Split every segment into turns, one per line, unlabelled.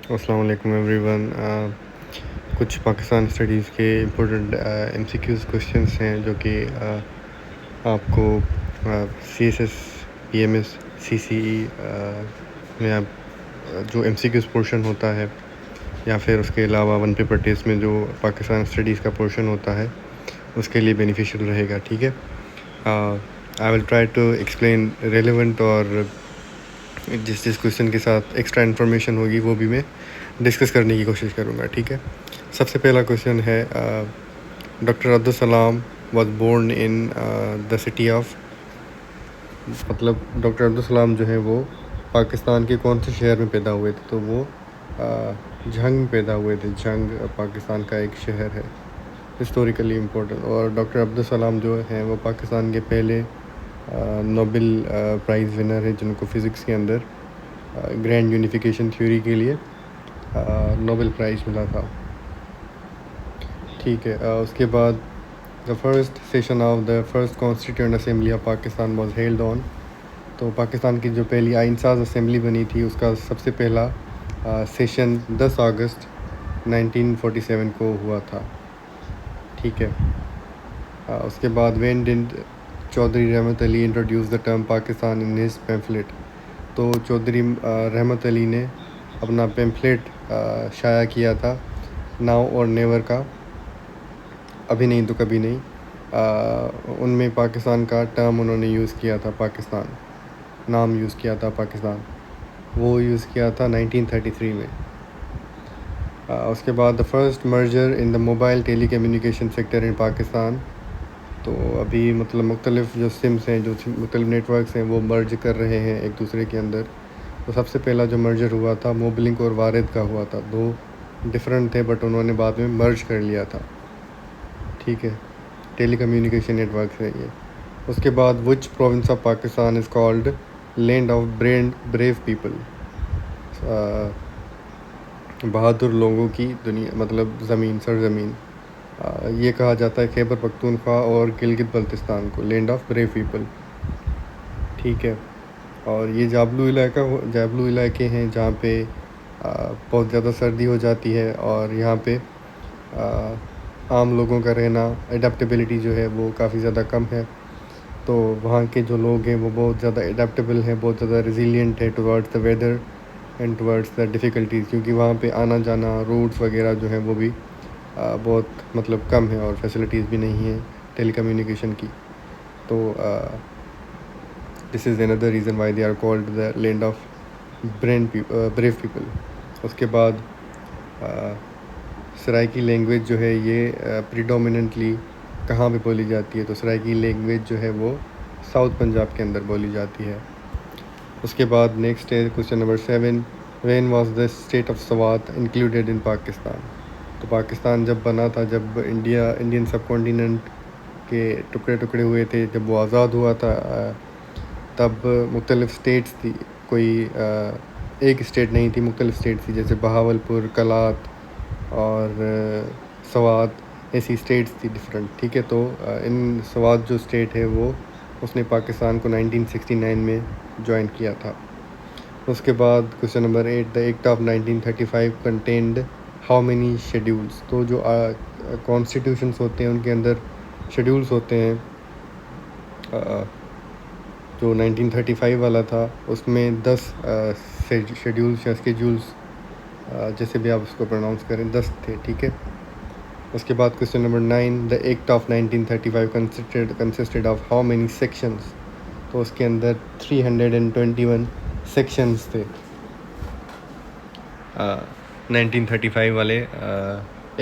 अस्सलाम वालेकुम एवरीवन। कुछ पाकिस्तान स्टडीज़ के इम्पोर्टेंट एमसीक्यूज़ क्वेश्चंस हैं जो कि आपको सीएसएस, पीएमएस, सीसीई में आप जो एमसीक्यूज़ पोर्शन होता है या फिर उसके अलावा वन पेपर टेस्ट में जो पाकिस्तान स्टडीज़ का पोर्शन होता है उसके लिए बेनिफिशियल रहेगा। ठीक है, I will try to explain relevant और जिस जिस क्वेश्चन के साथ एक्स्ट्रा इन्फॉर्मेशन होगी वो भी मैं डिस्कस करने की कोशिश करूँगा। ठीक है, सबसे पहला क्वेश्चन है doctor Abdul Salam was born in the city of, मतलब डॉक्टर अब्दुल सलाम जो है वो पाकिस्तान के कौन से शहर में पैदा हुए थे? तो वो झंग में पैदा हुए थे। झंग पाकिस्तान का एक शहर है, हिस्टोरिकली इम्पोर्टेंट। और डॉक्टर अब्दुल सलाम जो हैं वो पाकिस्तान के पहले नोबेल प्राइज़ विनर है जिनको फ़िज़िक्स के अंदर ग्रैंड यूनिफिकेशन थ्योरी के लिए नोबेल प्राइज़ मिला था। ठीक है, उसके बाद the first session of the first constituent assembly of Pakistan was held on, तो पाकिस्तान की जो पहली आइनसाज असेंबली बनी थी उसका सबसे पहला सेशन 10 अगस्त 1947 को हुआ था। ठीक है, उसके बाद व्हेन डिड चौधरी रहमत Ali introduce the term Pakistan in his pamphlet, तो चौधरी रहमत अली ने अपना पैम्फलेट शाया किया था नाउ और नेवर का, अभी नहीं तो कभी नहीं। उनमें पाकिस्तान का टर्म उन्होंने यूज़ किया था, पाकिस्तान नाम यूज़ किया था पाकिस्तान, वो यूज़ किया था 1933 में। उसके बाद the first merger in the mobile telecommunication sector in Pakistan, तो अभी मतलब मुख्तलिफ़ जो सिम्स हैं, जो मुख्तलिफ़ नेटवर्क्स हैं वो मर्ज कर रहे हैं एक दूसरे के अंदर। तो सबसे पहला जो मर्जर हुआ था मोबलिंक और वारिद का हुआ था, दो डिफरेंट थे बट उन्होंने बाद में मर्ज कर लिया था। ठीक है, टेली कम्युनिकेशन नेटवर्क है ये। उसके बाद which province of Pakistan is called land of brave people, बहादुर लोगों की दुनिया, मतलब ज़मीन, सरज़मीन। ये कहा जाता है खैबर पख्तूनख्वा और गिलगित बल्तिस्तान को लैंड ऑफ ब्रेव पीपल। ठीक है, और ये जाबलू इलाके हैं जहाँ पे बहुत ज़्यादा सर्दी हो जाती है और यहाँ पे आम लोगों का रहना, एडेप्टेबिलिटी जो है वो काफ़ी ज़्यादा कम है। तो वहाँ के जो लोग हैं वो बहुत ज़्यादा एडेप्टेबल हैं, बहुत ज़्यादा रिजिलियंट है towards the weather and towards the difficulties, क्योंकि वहाँ पे आना जाना, रोड्स वगैरह जो हैं वो भी बहुत मतलब कम है और फैसिलिटीज़ भी नहीं है टेलीकम्युनिकेशन की। तो this is another reason why they are called the land of brave people. उसके बाद सराइकी लैंग्वेज जो है ये प्रीडोमिनेंटली कहाँ पे बोली जाती है? तो सराइकी लैंग्वेज जो है वो साउथ पंजाब के अंदर बोली जाती है। उसके बाद नेक्स्ट है question number 7, when was the state of Swat included in Pakistan, तो पाकिस्तान जब बना था, जब इंडियन सब कॉन्टिनेंट के टुकड़े टुकड़े हुए थे, जब वो आज़ाद हुआ था, तब मुख्तलिफ़ स्टेट्स थी, कोई एक स्टेट नहीं थी, मुख्तलिफ़ स्टेट थी, जैसे बहावलपुर, कलात और स्वात, ऐसी स्टेट्स थी डिफरेंट। ठीक है, तो इन स्वात जो स्टेट है वो उसने पाकिस्तान को 1969 में ज्वाइन किया था। उसके बाद question number 8, the act of 1935 contained how many schedules, तो जो कॉन्स्टिट्यूशंस होते हैं उनके अंदर शेड्यूल्स होते हैं। जो 1935 वाला था उसमें 10 शेड्यूल्स या स्केड्यूल्स, जैसे भी आप उसको प्रोनाउंस करें, 10 थे। ठीक है, उसके बाद question number 9, the act of 1935 consisted of how many sections, तो उसके अंदर 321 सेक्शंस थे 1935 वाले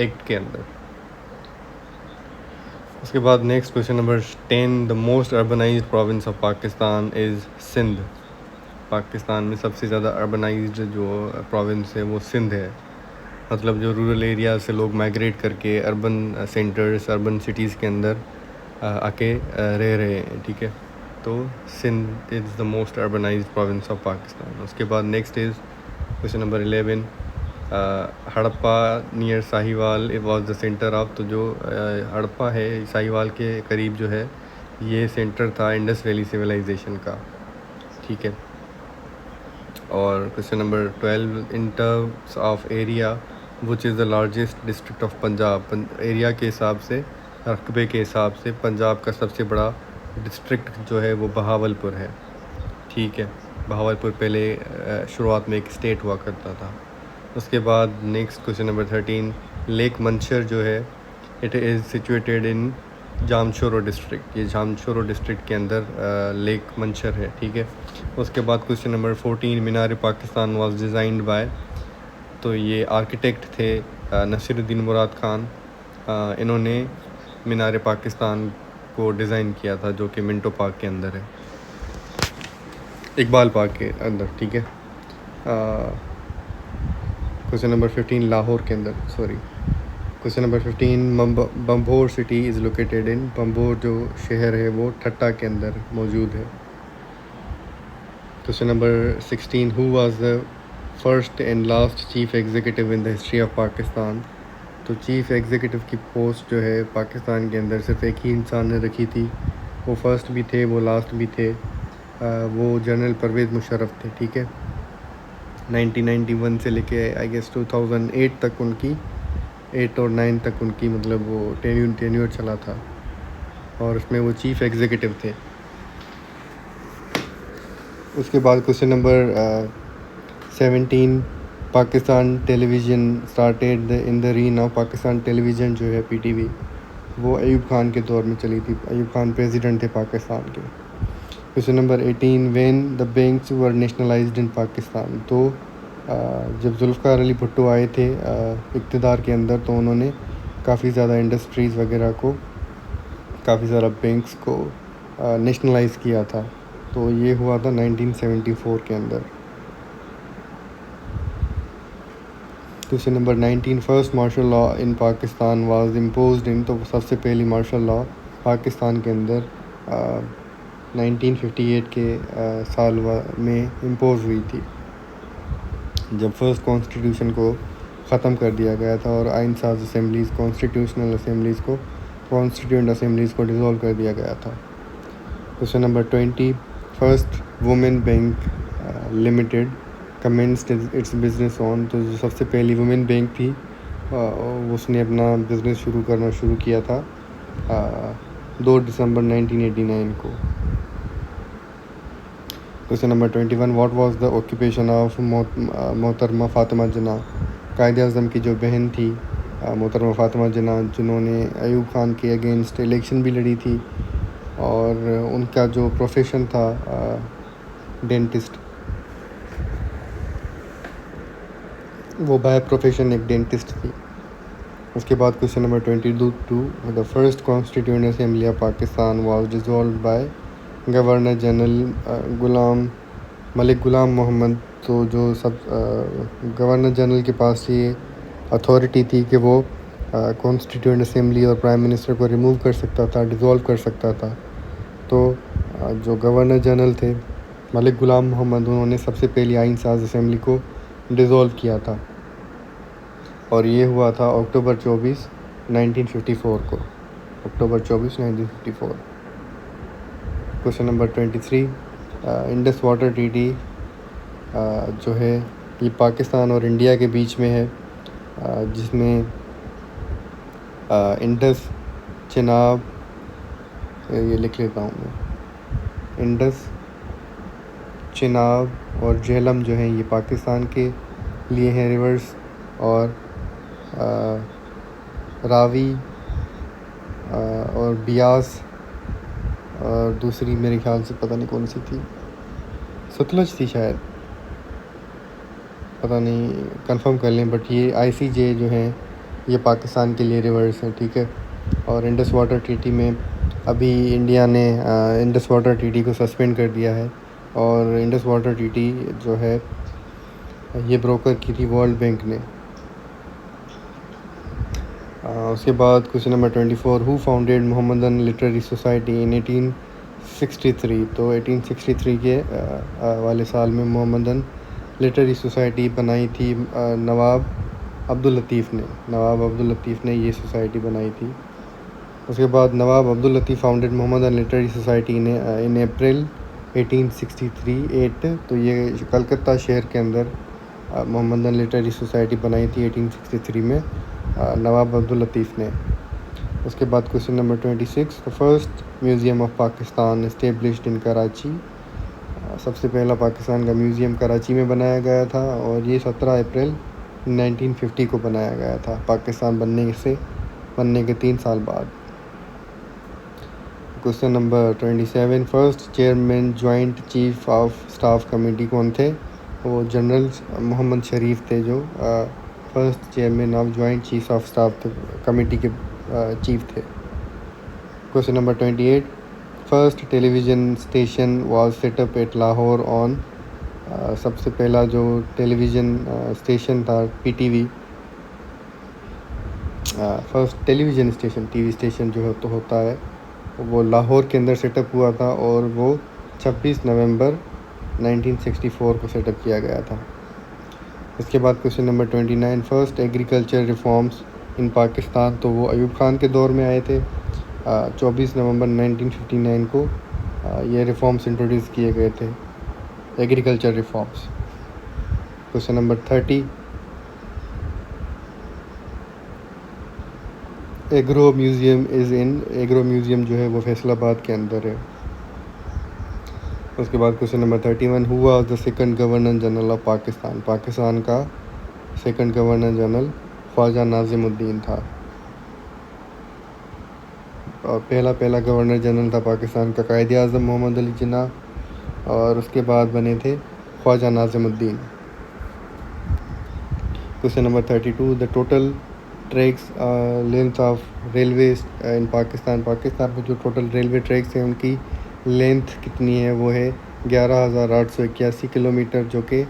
एक्ट के अंदर। उसके बाद next question number 10, the most urbanized province of Pakistan is Sindh, Pakistan में सबसे ज़्यादा अर्बनाइज्ड जो प्रोविंस है वो सिंध है, मतलब जो रूरल एरिया से लोग माइग्रेट करके अर्बन सेंटर्स, अर्बन सिटीज़ के अंदर आके रह रहे हैं। ठीक है, तो Sindh is the most urbanized province of Pakistan. उसके बाद next is question number 11, Harappa near Sahiwal it was the centre of, तो जो हड़प्पा है साहिवाल के करीब जो है ये सेंटर था इंडस वैली सिविलाइजेशन का। ठीक है, और question number 12, in terms of area which is the largest district of Punjab. Area के हिसाब से, रकबे के हिसाब से पंजाब का सबसे बड़ा डिस्ट्रिक्ट जो है वो बहावलपुर है। ठीक है, बहावलपुर पहले शुरुआत में एक स्टेट हुआ करता था। उसके बाद नेक्स्ट क्वेश्चन नंबर 13, लेक मंशर जो है it is situated in Jamshoro district. ये जामशोरो डिस्ट्रिक्ट के अंदर लेक मंशर है। ठीक है, उसके बाद question number 14, Minar Pakistan was designed by. तो ये आर्किटेक्ट थे नसीरुद्दीन मुराद खान। इन्होंने मीनार पाकिस्तान को डिज़ाइन किया था, जो कि मिंटो पार्क के अंदर है, इकबाल पार्क के अंदर। ठीक है, क्वेश्चन नंबर 15, लाहौर के अंदर, sorry, question number 15, Bambhore city is located in. Bambhore जो शहर है वो ठट्टा के अंदर मौजूद है। Question number 16, who was the first and last chief executive in the history of Pakistan. तो चीफ़ एग्जीक्यूटिव की पोस्ट जो है पाकिस्तान के अंदर सिर्फ एक ही इंसान ने रखी थी। वो फर्स्ट भी थे, वो लास्ट भी थे। वो जनरल परवेज़ मुशर्रफ थे। ठीक है, 1991 से लेके आई गेस 2008 तक उनकी 8 और 9 तक उनकी मतलब वो टेन्योर चला था, और उसमें वो चीफ़ एग्जीक्यूटिव थे। उसके बाद question number 17, Pakistan television started in the reign of. Pakistan television जो है PTV वो अयूब खान के दौर में चली थी। अयूब खान प्रेसिडेंट थे पाकिस्तान के। Question number 18, when the banks were nationalised in Pakistan. तो जब जुल्फ़िकार अली भुट्टो आए थे इक़्तिदार के अंदर, तो उन्होंने काफ़ी ज़्यादा इंडस्ट्रीज़ वगैरह को, काफ़ी ज़्यादा बैंक्स को नेशनलाइज किया था। तो ये हुआ था 1974 के अंदर। Question number 19, first martial law in Pakistan was imposed in. तो सबसे पहली मार्शल लॉ पाकिस्तान के अंदर 1958 के साल में इम्पोज हुई थी, जब फर्स्ट कॉन्स्टिट्यूशन को ख़त्म कर दिया गया था और आइन साज असेंबलीज़, कॉन्स्टिट्यूशनल असेंबलीज़ को, कॉन्स्टिट्यूंट असेंबलीज़ को डिज़ोल्व कर दिया गया था। Question number 20, first women bank limited commenced it's business on. तो जो सबसे पहली वुमेन बैंक थी उसने अपना बिज़नेस शुरू किया था 2 दिसंबर 1989 को। Question number 21, what was the occupation of मोहतरमा फ़ातिमा जिन्ना। कायद-ए-आज़म की जो बहन थी मोहतरमा फ़ातिमा जिन्ना, जिन्होंने अयूब खान के अगेंस्ट इलेक्शन भी लड़ी थी, और उनका जो प्रोफेशन था डेंटिस्ट, वो बाय प्रोफेशन एक डेंटिस्ट थी। उसके बाद question number 22, the first constituent assembly of Pakistan was dissolved by governor general Malik Ghulam Mohammad. तो जो सब गवर्नर जनरल के पास ये अथॉरिटी थी कि वो कॉन्स्टिट्यूएंट असेंबली और प्राइम मिनिस्टर को रिमूव कर सकता था, डिज़ोल्व कर सकता था। तो जो गवर्नर जनरल थे मलिक ग़ुलाम मोहम्मद, उन्होंने सबसे पहली आइन साज असेंबली को डिज़ोल्व किया था, और ये हुआ था अक्टूबर 24, 1954 को। अक्टूबर 24, 1954। Question number 23, Indus water treaty जो है ये पाकिस्तान और इंडिया के बीच में है, जिसमें इंडस, चिनाब, ये लिख लेता हूँ मैं, इंडस, चिनाब और झेलम जो हैं ये पाकिस्तान के लिए हैं रिवर्स, और रावी और बियास, और दूसरी मेरे ख्याल से पता नहीं कौन सी थी, सतलज थी शायद, पता नहीं, कंफर्म कर लें, बट ये ICJ जो हैं ये पाकिस्तान के लिए रिवर्स है। ठीक है, और इंडस वाटर ट्रीटी में अभी इंडिया ने इंडस वाटर ट्रीटी को सस्पेंड कर दिया है, और इंडस वाटर ट्रीटी जो है ये ब्रोकर की थी वर्ल्ड बैंक ने। उसके बाद question number 24, who founded Mohammedan literary society इन 1863। तो 1863 के वाले साल में मोहम्मदन लिटरेरी सोसाइटी बनाई थी नवाब अब्दुल लतीफ़ ने ये सोसाइटी बनाई थी। उसके बाद Nawab Abdul Latif founded Mohammedan literary society in April 1863 8। तो ये कलकत्ता शहर के अंदर मोहम्मदन लिटरेरी सोसाइटी बनाई थी 1863 में नवाब अब्दुल लतीफ़ ने। उसके बाद question number 26, the first museum of Pakistan established in Karachi. सबसे पहला पाकिस्तान का म्यूज़ियम कराची में बनाया गया था और ये 17 अप्रैल 1950 को बनाया गया था, पाकिस्तान बनने के 3 साल बाद। Question number 27, first chairman joint chief of staff committee कौन थे? वो जनरल मोहम्मद शरीफ थे, जो first chairman of joint chief of staff committee के चीफ थे। Question number 28, first television station was set up at Lahore on. सबसे पहला जो टेलीविज़न स्टेशन था PTV, first television station TV station जो होता है वो लाहौर के अंदर सेटअप हुआ था और वो 26 नवंबर 1964 को सेटअप किया गया था। इसके बाद question number 29, first agriculture reforms in Pakistan. तो वो अयूब खान के दौर में आए थे। 24 नवंबर 1959 को ये रिफॉर्म्स इंट्रोड्यूस किए गए थे, agriculture reforms. Question number 30, agro museum agro museum जो है वो फैसलाबाद के अंदर है। उसके बाद question number 31, who was the second governor general of Pakistan. Pakistan का second governor general Khwaja Nazimuddin था। और पहला गवर्नर जनरल था पाकिस्तान का कायदे आज़म मोहम्मद अली जिन्ना और उसके बाद बने थे Khwaja Nazimuddin. Question number 32, the total tracks length of railway in Pakistan में जो टोटल रेलवे ट्रैक्स हैं उनकी लेंथ कितनी है? वो है 11,881 किलोमीटर, जो कि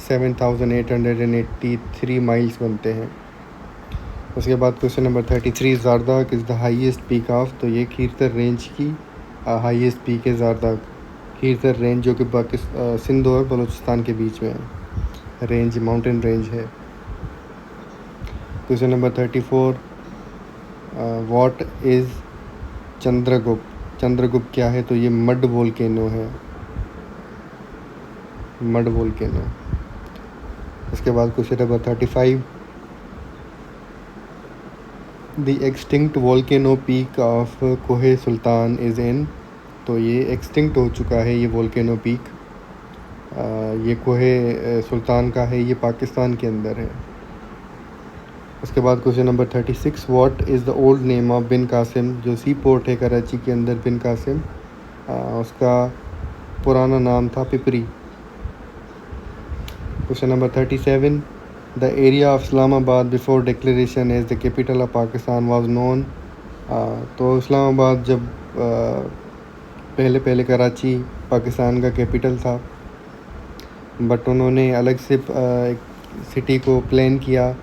7,883 माइल्स बनते हैं। उसके बाद question number 33, Zardag is the highest peak of. तो ये खीरतर रेंज की हाईएस्ट पीक है ज़ारदाग, खीरतर रेंज, जो कि सिंध और बलूचिस्तान के बीच में है, रेंज माउंटेन रेंज है। Question number 34, what is Chandragupta क्या है? तो ये मड वोल्केनो है, मड वोल्केनो। उसके बाद question number 35, the extinct volcano peak of कोहे सुल्तान इज़ इन। तो ये एक्सटिंक्ट हो चुका है ये वोल्केनो पीक, ये कोहे सुल्तान का है, ये पाकिस्तान के अंदर है। उसके बाद question number 36, what is the old name of Bin Qasim. जो सी पोर्ट है कराची के अंदर बिन कासिम, उसका पुराना नाम था Pipri. Question number 37, the area of Islamabad before declaration as the capital of Pakistan was known. तो इस्लामाबाद जब पहले कराची पाकिस्तान का कैपिटल था, बट उन्होंने अलग से एक सिटी को प्लान किया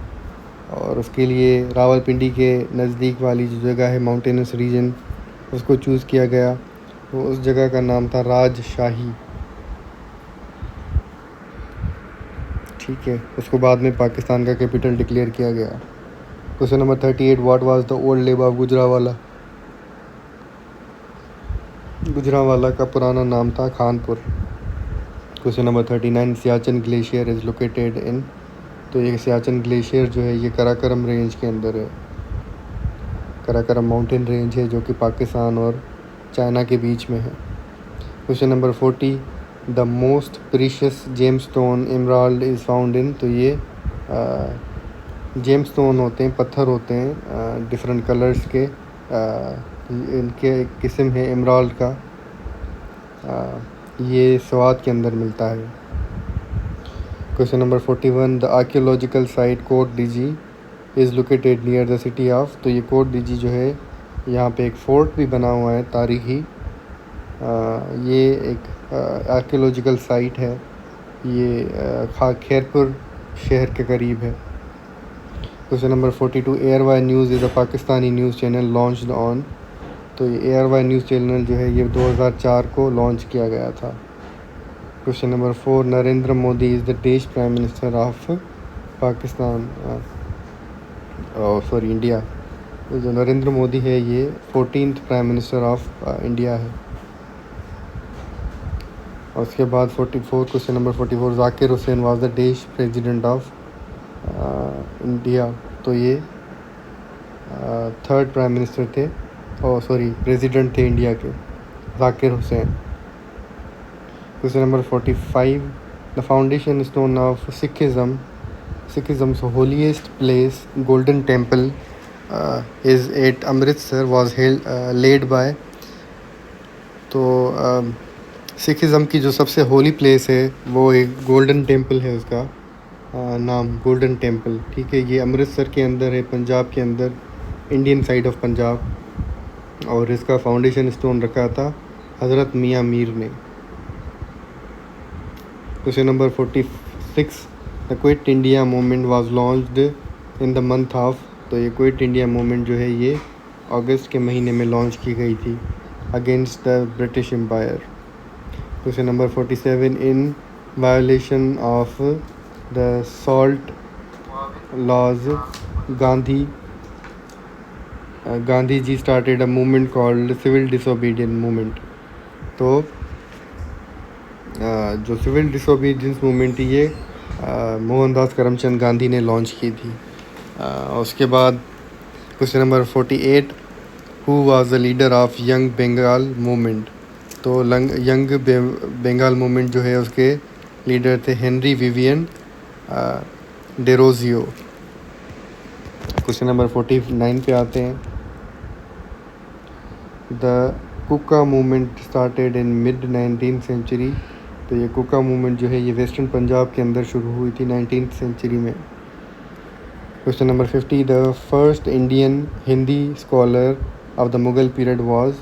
और उसके लिए रावलपिंडी के नज़दीक वाली जो जगह है माउंटेनस रीजन, उसको चूज़ किया गया। तो उस जगह का नाम था राजशाही, ठीक है। उसको बाद में पाकिस्तान का कैपिटल डिक्लेयर किया गया। Question number 38, what was the old name of Gujranwala. Gujranwala का पुराना नाम था Khanpur. Question number 39, Siachen glacier is located इन। तो ये सियाचिन ग्लेशियर जो है ये कराकोरम रेंज के अंदर है, कराकोरम माउंटेन रेंज है, जो कि पाकिस्तान और चाइना के बीच में है। Question number 40, the most precious gemstone emerald is found in. तो ये जेमस्टोन होते हैं, पत्थर होते हैं डिफरेंट कलर्स के, इनके एक किस्म है एमराल्ड का, ये स्वात के अंदर मिलता है। Question number 41, the archaeological site Kot Diji is located near the city of. तो ये कोट डीजी जो है यहाँ पे एक फ़ोर्ट भी बना हुआ है तारीख़ी, ये एक आर्कियोलॉजिकल साइट है, ये खैरपुर शहर के करीब है। Question number 42, ARY news is a Pakistani news channel launched on. तो ये एयर वाई न्यूज़ चैनल जो है ये 2004 को लॉन्च किया गया था। Question number 4, Narendra Modi is the देश prime minister of Pakistan, sorry India. तो जो नरेंद्र मोदी है ये 14th prime minister of India है। और उसके बाद 44 question number 44 Zakir Hussain was the देश प्रेसिडेंट ऑफ इंडिया। तो ये थर्ड प्राइम मिनिस्टर थे, प्रेसिडेंट थे इंडिया के, Zakir Hussain. Question number 45 the foundation stone of Sikhism's holiest place, Golden Temple, is at Amritsar, was laid by। तो सिखिज़म की जो सबसे होली प्लेस है वो एक गोल्डन टेम्पल है, उसका नाम गोल्डन टेम्पल। ठीक है, ये अमृतसर के अंदर है, पंजाब के अंदर, इंडियन साइड ऑफ पंजाब। और इसका फाउंडेशन स्टोन रखा था हज़रत मियाँ मीर ने। Question number 46 the quit India movement was launched in the month of. तो ये क्विट इंडिया मूवमेंट जो है ये अगस्त के महीने में लॉन्च की गई थी against the British empire. Question number 47 in violation of the salt laws Gandhi ji started a movement called civil disobedience movement. तो जो सिविल डिसोबीडियंस मूवमेंट थी ये मोहनदास करमचंद गांधी ने लॉन्च की थी। उसके बाद question number 48 who was the leader of young Bengal movement. तो यंग बंगाल मूवमेंट जो है उसके लीडर थे Henry Vivian Derozio. Question number 49 पे आते हैं। The Kuka movement started in mid 19th century. तो ये कुका मूवमेंट जो है ये वेस्टर्न पंजाब के अंदर शुरू हुई थी 19th सेंचुरी में। Question number 50 the first Indian Hindi scholar of the Mughal period was.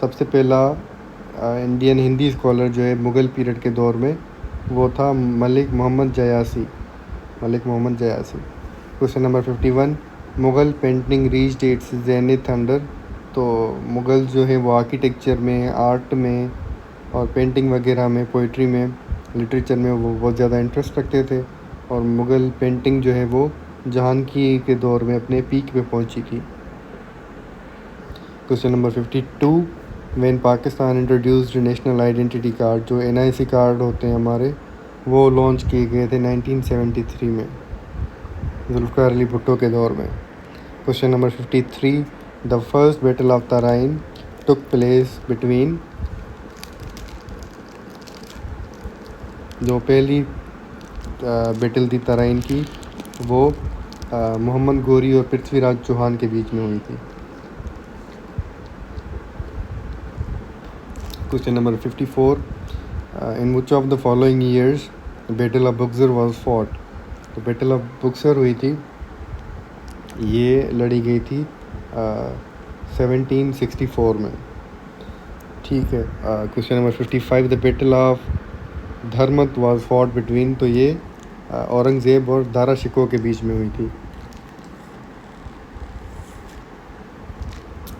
सबसे पहला इंडियन हिंदी स्कॉलर जो है मुग़ल पीरियड के दौर में वो था Malik Mohammad Jayasi. Question number 51 Mughal painting reached its zenith under. तो मुग़ल जो है वो आर्किटेक्चर में, आर्ट में और पेंटिंग वगैरह में, पोइट्री में, लिटरेचर में वो बहुत ज़्यादा इंटरेस्ट रखते थे। और मुग़ल पेंटिंग जो है वो जहांगीर के दौर में अपने पीक पे पहुंची थी। Question number 52 when Pakistan introduced national identity card. जो NIC कार्ड होते हैं हमारे वो लॉन्च किए गए थे 1973 में, जुल्फ़िकार अली भुट्टो के दौर में। Question number 53 the first battle of Tarain took place between. जो पहली बैटल थी तराइन की वो मोहम्मद गोरी और पृथ्वीराज चौहान के बीच में हुई थी। Question number 54 in which of the following years battle of Buxar was fought. तो बैटल ऑफ बक्सर हुई थी, ये लड़ी गई थी 1764 में। ठीक है। Question number 55 the battle of Dharmat was fought between. तो ये औरंगज़ेब और दारा शिकोह के बीच में हुई थी।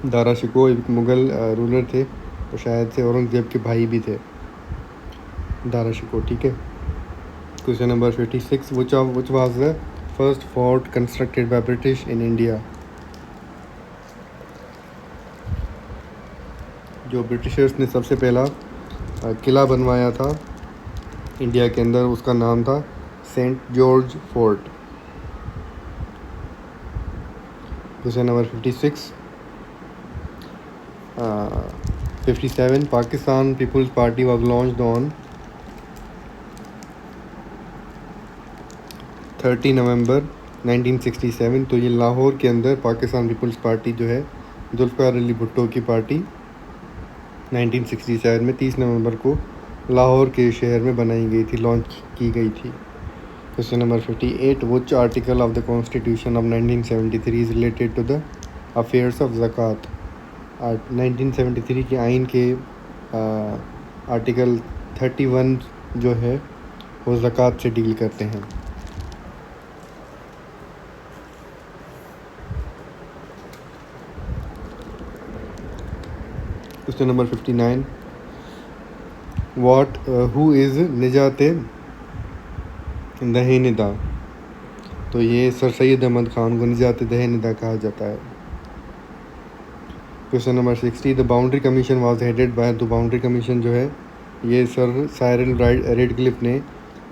दारा शिकोह एक मुग़ल रूलर थे, तो शायद से औरंगज़ेब के भाई भी थे दारा शिकोह। ठीक है। Question number 56 which was the first fort constructed by British in India. जो ब्रिटिशर्स ने सबसे पहला किला बनवाया था इंडिया के अंदर उसका नाम था Saint George Fort. Question number 57 Pakistan peoples party was launched on 30 November 1967। तो ये लाहौर के अंदर पाकिस्तान पीपल्स पार्टी जो है जुल्फ़िकार अली भुट्टो की पार्टी 1967 में 30 नवंबर को लाहौर के शहर में बनाई गई थी, लॉन्च की गई थी। Question number 58 which article of the constitution of 1973 is related to the affairs of zakat. 1973 के आइन के आर्टिकल 31 जो है वो ज़कात से डील करते हैं। क्वेश्चन नंबर 59 हु इज़ निजात दहनिदा। तो ये सर सैयद अहमद ख़ान को निजात दहनिदा कहा जाता है। Question number 60, the boundary commission was headed by, तो बाउंड्री कमीशन जो है ये सर साइरल रेडक्लिफ ने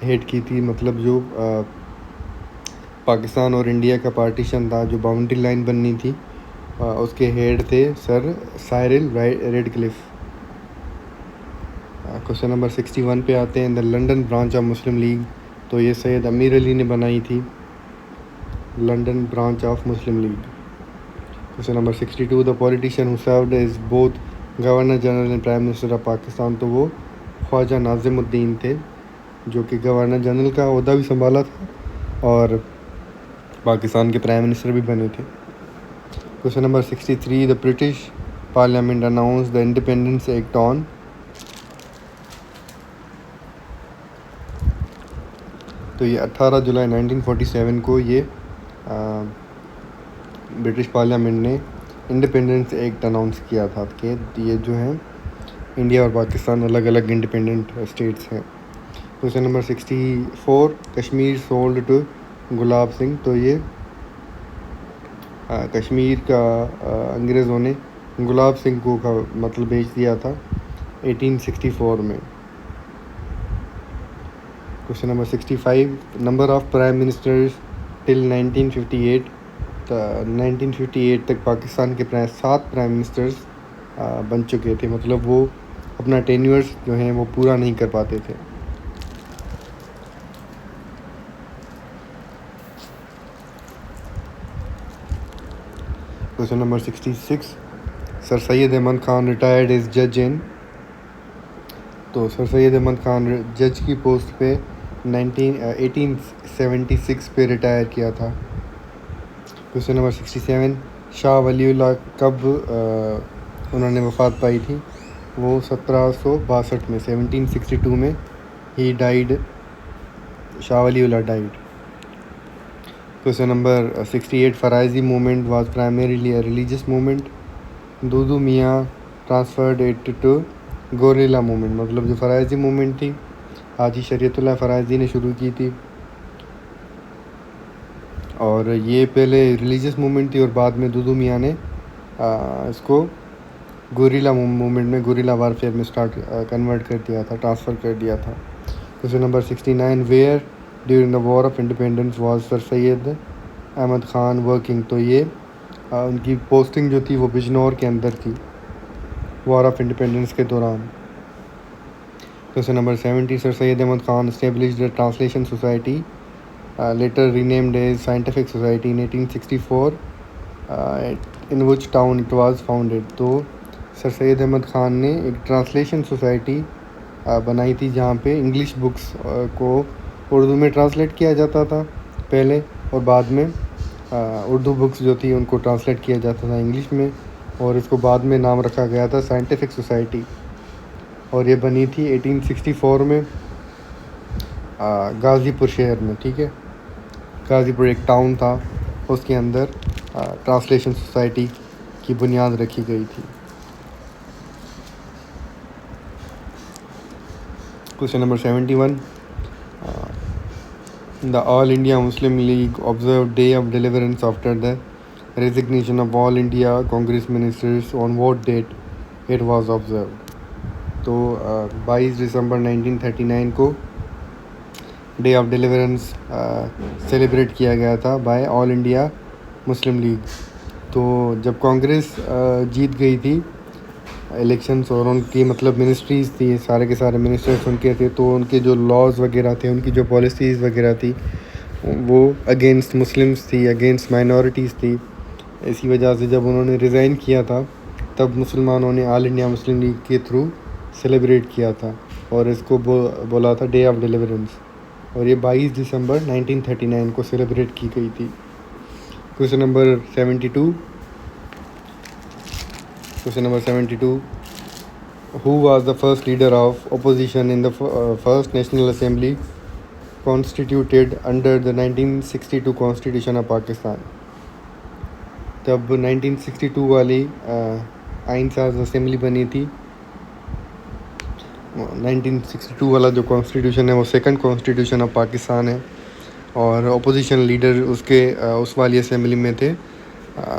हेड की थी। मतलब जो पाकिस्तान और इंडिया का पार्टीशन था, जो बाउंड्री लाइन बननी थी, उसके हेड थे sir Cyril Radcliffe. Question number 61 पे आते हैं, the London branch of Muslim League, तो ये सैयद अमीर अली ने बनाई थी, London branch of Muslim League. Question number 62, the politician who served as both governor general and prime minister of Pakistan, तो वो ख्वाजा नाजिमुद्दीन थे, जो कि गवर्नर जनरल का ओहदा भी संभाला था और पाकिस्तान के प्राइम मिनिस्टर भी बने थे। Question number 63, the British parliament announce the independence act on, तो ये 18 जुलाई 1947 को ये ब्रिटिश पार्लियामेंट ने इंडिपेंडेंस एक्ट अनाउंस किया था कि ये जो है इंडिया और पाकिस्तान अलग अलग इंडिपेंडेंट स्टेट्स हैं। Question number 64, Kashmir sold to Gulab Singh, तो ये कश्मीर का अंग्रेज़ों ने गुलाब सिंह को का मतलब बेच दिया था 1864 में। Question number 65, number of prime ministers till 1958, 1958 तक पाकिस्तान के 7 प्राइम मिनिस्टर्स बन चुके थे, मतलब वो अपना टेन्योर्स जो हैं वो पूरा नहीं कर पाते थे। Question number 66, sir Syed Ahmad Khan retired as जज इन, तो सर सैयद अहमद खान जज की पोस्ट पे 1876 पे रिटायर किया था। क्वेश्चन नंबर 67, शाह वलीउल्लाह कब उन्होंने वफ़ात पाई थी, वो 1762 में 1762 में ही died, Shah Waliullah died. Question number 68, Faraizi movement was primarily a religious movement, Dudu Miyan transferred it to guerrilla movement, मतलब जो फ़राइज़ी मूवमेंट थी हाजी शरीयतुल्लाह फ़राइज़ी ने शुरू की थी और ये पहले रिलीजियस मूवमेंट थी और बाद में दूदू मियाँ ने इसको गोरिल्ला मूवमेंट में, गोरिल्ला वारफेयर में कन्वर्ट कर दिया था, ट्रांसफ़र कर दिया था। Question number 69, where during the war of independence was sir Syed Ahmad Khan working, तो ये उनकी पोस्टिंग जो थी वो बिजनौर के अंदर थी वॉर ऑफ इंडिपेंडेंस के दौरान। Question number 70, sir Syed Ahmad Khan established the translation society, later renamed as Scientific Society in 1864, in which town it was founded, तो सर सैयद अहमद ख़ान ने एक ट्रांसलेशन सोसाइटी बनाई थी जहाँ पे इंग्लिश बुक्स को उर्दू में ट्रांसलेट किया जाता था पहले, और बाद में उर्दू बुक्स जो थी उनको ट्रांसलेट किया जाता था इंग्लिश में, और इसको बाद में नाम रखा गया था साइंटिफिक सोसाइटी, और ये बनी थी 1864 में गाज़ीपुर शहर में। ठीक है, गाज़ीपुर एक टाउन था, उसके अंदर ट्रांसलेशन सोसाइटी की बुनियाद रखी गई थी। Question number 71, the all India Muslim League observe day of deliverance after the resignation of all India Congress ministers on what date it was observe, तो 22 दिसंबर 1939 को डे ऑफ डिलीवरेंस सेलिब्रेट किया गया था बाय ऑल इंडिया मुस्लिम लीग। तो जब कांग्रेस जीत गई थी इलेक्शंस और उनकी मतलब मिनिस्ट्रीज़ थी, सारे के सारे मिनिस्टर्स उनके थे, तो उनके जो लॉज वगैरह थे, उनकी जो पॉलिसीज़ वगैरह थी वो अगेंस्ट मुस्लिम्स थी, अगेंस्ट माइनॉरिटीज़ थी। इसी वजह से जब उन्होंने रिज़ाइन किया था तब मुसलमानों ने ऑल इंडिया मुस्लिम लीग के थ्रू सेलिब्रेट किया था और इसको बोला था डे ऑफ डिलीवरेंस, और ये 22 दिसंबर 1939 को सेलिब्रेट की गई थी। Question number 72, who was the first leader of opposition in the first national assembly constituted under the 1962 constitution of Pakistan, तब 1962 वाली आइन साज असेंबली बनी थी। 1962 वाला जो कॉन्स्टिट्यूशन है वो सेकंड कॉन्स्टिट्यूशन ऑफ पाकिस्तान है, और अपोजिशन लीडर उसके उस वाली असेंबली में थे